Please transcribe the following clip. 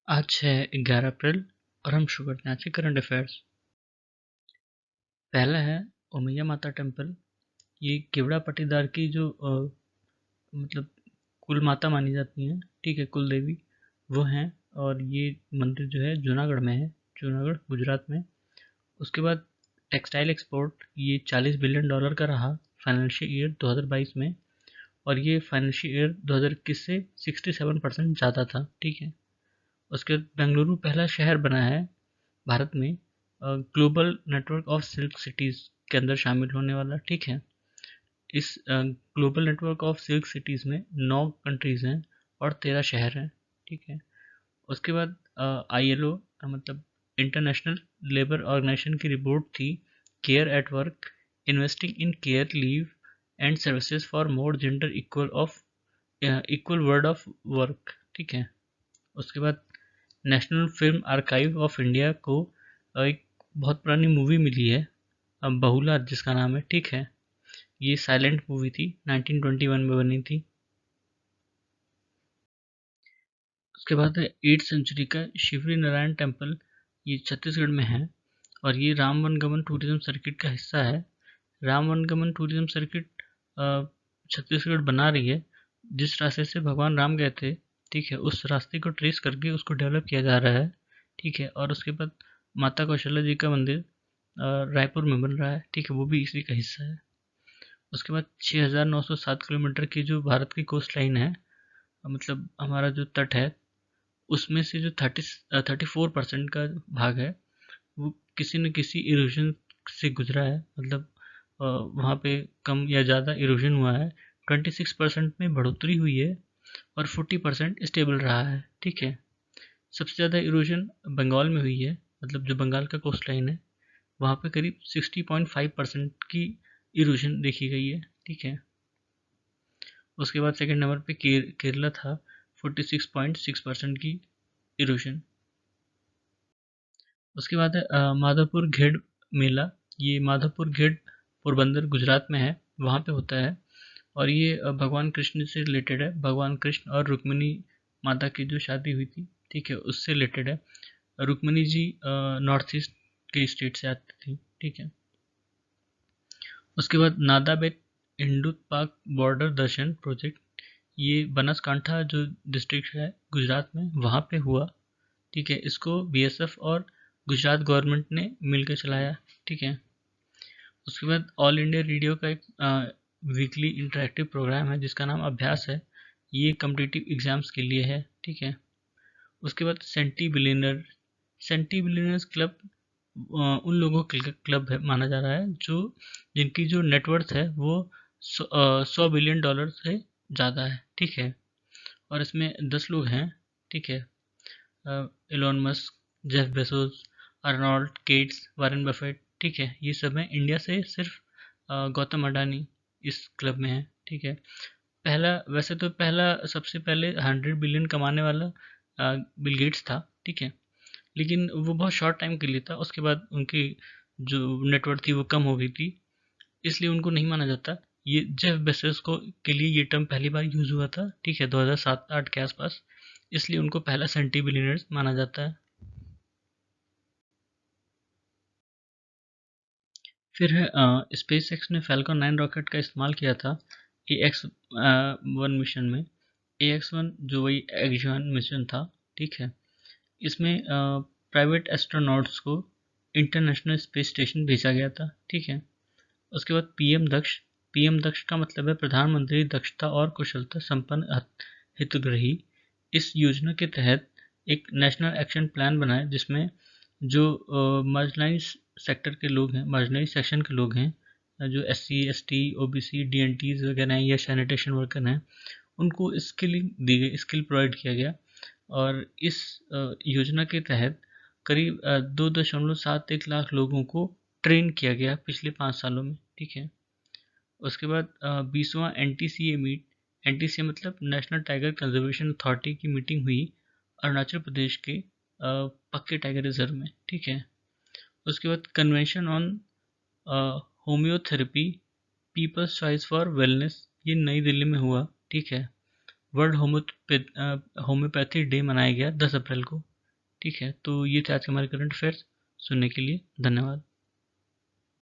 आज है 11 अप्रैल और हम शुरू करते हैं आज के करंट अफेयर्स। पहला है उमैया माता टेम्पल। ये केवड़ा पटीदार की जो मतलब कुल माता मानी जाती हैं, ठीक है, कुल देवी वो हैं। और ये मंदिर जो है जूनागढ़ में है, जूनागढ़ गुजरात में। उसके बाद टेक्सटाइल एक्सपोर्ट ये $40 बिलियन का रहा फाइनेंशियल ईयर 2022 में। और ये फाइनेंशियल ईयर 2021 से 67% ज़्यादा था, ठीक है। उसके बाद बेंगलुरु पहला शहर बना है भारत में global network of silk cities के अंदर शामिल होने वाला, ठीक है। इस global network of silk cities में 9 कंट्रीज़ हैं और 13 शहर हैं, ठीक है। उसके बाद ILO मतलब इंटरनेशनल लेबर ऑर्गेनाइजेशन की रिपोर्ट थी care at work, investing in care leave and services for more gender equal word of work, ठीक है। उसके बाद national film archive of India को एक बहुत पुरानी मूवी मिली है, बहुला जिसका नाम है, ठीक है। ये साइलेंट मूवी थी, 1921 में बनी थी। उसके बाद है 8th सेंचुरी का शिवरी नारायण टेम्पल, ये छत्तीसगढ़ में है। और ये राम वनगमन टूरिज्म सर्किट का हिस्सा है। राम वनगमन टूरिज्म सर्किट छत्तीसगढ़ बना रही है। जिस रास्ते से भगवान राम गए थे, ठीक है, उस रास्ते को ट्रेस करके उसको डेवलप किया जा रहा है, ठीक है। और उसके बाद माता कौशल्या जी का मंदिर रायपुर में बन रहा है, ठीक है, वो भी इसी का हिस्सा है। उसके बाद 6,907 किलोमीटर की जो भारत की कोस्ट लाइन है, मतलब हमारा जो तट है, उसमें से जो 34% का भाग है वो किसी न किसी इरोजन से गुजरा है। मतलब वहाँ पे कम या ज़्यादा इरोजन हुआ है। 26% में बढ़ोतरी हुई है और 40% स्टेबल रहा है, ठीक है। सबसे ज़्यादा इरोजन बंगाल में हुई है, मतलब जो बंगाल का कोस्ट लाइन है वहाँ पे करीब 60.5% की इरोजन देखी गई है, ठीक है। उसके बाद सेकंड नंबर पे केरला था, 46.6% की इरोजन। उसके बाद है माधवपुर घेड़ मेला। ये माधवपुर घेड़ पोरबंदर गुजरात में है, वहाँ पे होता है। और ये भगवान कृष्ण से रिलेटेड है। भगवान कृष्ण और रुक्मिणी माता की जो शादी हुई थी, ठीक है, उससे रिलेटेड है। रुक्मिणी जी नॉर्थ ईस्ट के स्टेट से आती थी, ठीक है। उसके बाद नादाबेत इंडुत पाक बॉर्डर दर्शन प्रोजेक्ट, ये बनासकांठा जो डिस्ट्रिक्ट है गुजरात में, वहाँ पे हुआ, ठीक है। इसको BSF और गुजरात गवर्नमेंट ने मिलकर चलाया, ठीक है। उसके बाद ऑल इंडिया रेडियो का एक वीकली इंटरेक्टिव प्रोग्राम है जिसका नाम अभ्यास है। ये कम्पिटिटिव एग्जाम्स के लिए है, ठीक है। उसके बाद सेंटी बिलियनर्स क्लब उन लोगों का क्लब है माना जा रहा है जो जिनकी जो नेटवर्थ है वो 100 बिलियन डॉलर से ज़्यादा है, ठीक है। और इसमें 10 लोग हैं, ठीक है। Elon Musk, Jeff Bezos, Arnold Gates, Warren Buffett, ठीक है, ये सब हैं। इंडिया से सिर्फ गौतम अडानी इस क्लब में है, ठीक है। पहला वैसे तो पहला सबसे पहले 100 बिलियन कमाने वाला बिल गेट्स था, ठीक है। लेकिन वो बहुत शॉर्ट टाइम के लिए था, उसके बाद उनकी जो नेटवर्थ थी वो कम हो गई थी, इसलिए उनको नहीं माना जाता। ये जेफ बेजोस को के लिए ये टर्म पहली बार यूज़ हुआ था, ठीक है, 2007-8 के आसपास, इसलिए उनको पहला सेंटी बिलियनर्स माना जाता है। फिर है स्पेस एक्स ने फैल्कन 9 रॉकेट का इस्तेमाल किया था AX-1 मिशन में। AX-1 जो वही एक्सॉन मिशन था, ठीक है। इसमें प्राइवेट एस्ट्रोनॉट्स को इंटरनेशनल स्पेस स्टेशन भेजा गया था, ठीक है। उसके बाद पीएम दक्ष का मतलब है प्रधानमंत्री दक्षता और कुशलता संपन्न हितग्राही। इस योजना के तहत एक नेशनल एक्शन प्लान बना है जिसमें जो मार्जिनलाइज सेक्टर के लोग हैं, मार्जिनलाइज सेक्शन के लोग हैं, जो SC ST OBC DNTs वगैरह हैं या सैनिटेशन वर्कर हैं, उनको स्किलिंग दी गई, स्किल प्रोवाइड किया गया। और इस योजना के तहत करीब 2.71 लोगों को ट्रेन किया गया पिछले 5 सालों में, ठीक है। उसके बाद 20वां NTCA मीट, NTCA मतलब नेशनल टाइगर कंजर्वेशन अथॉरिटी की मीटिंग हुई अरुणाचल प्रदेश के पक्के टाइगर रिजर्व में, ठीक है। उसके बाद convention on homeotherapy people's choice for wellness, ये नई दिल्ली में हुआ, ठीक है। वर्ल्ड होम्योपैथी डे मनाया गया 10 अप्रैल को, ठीक है, तो ये थे आज के हमारे करंट अफेयर्स। सुनने के लिए धन्यवाद।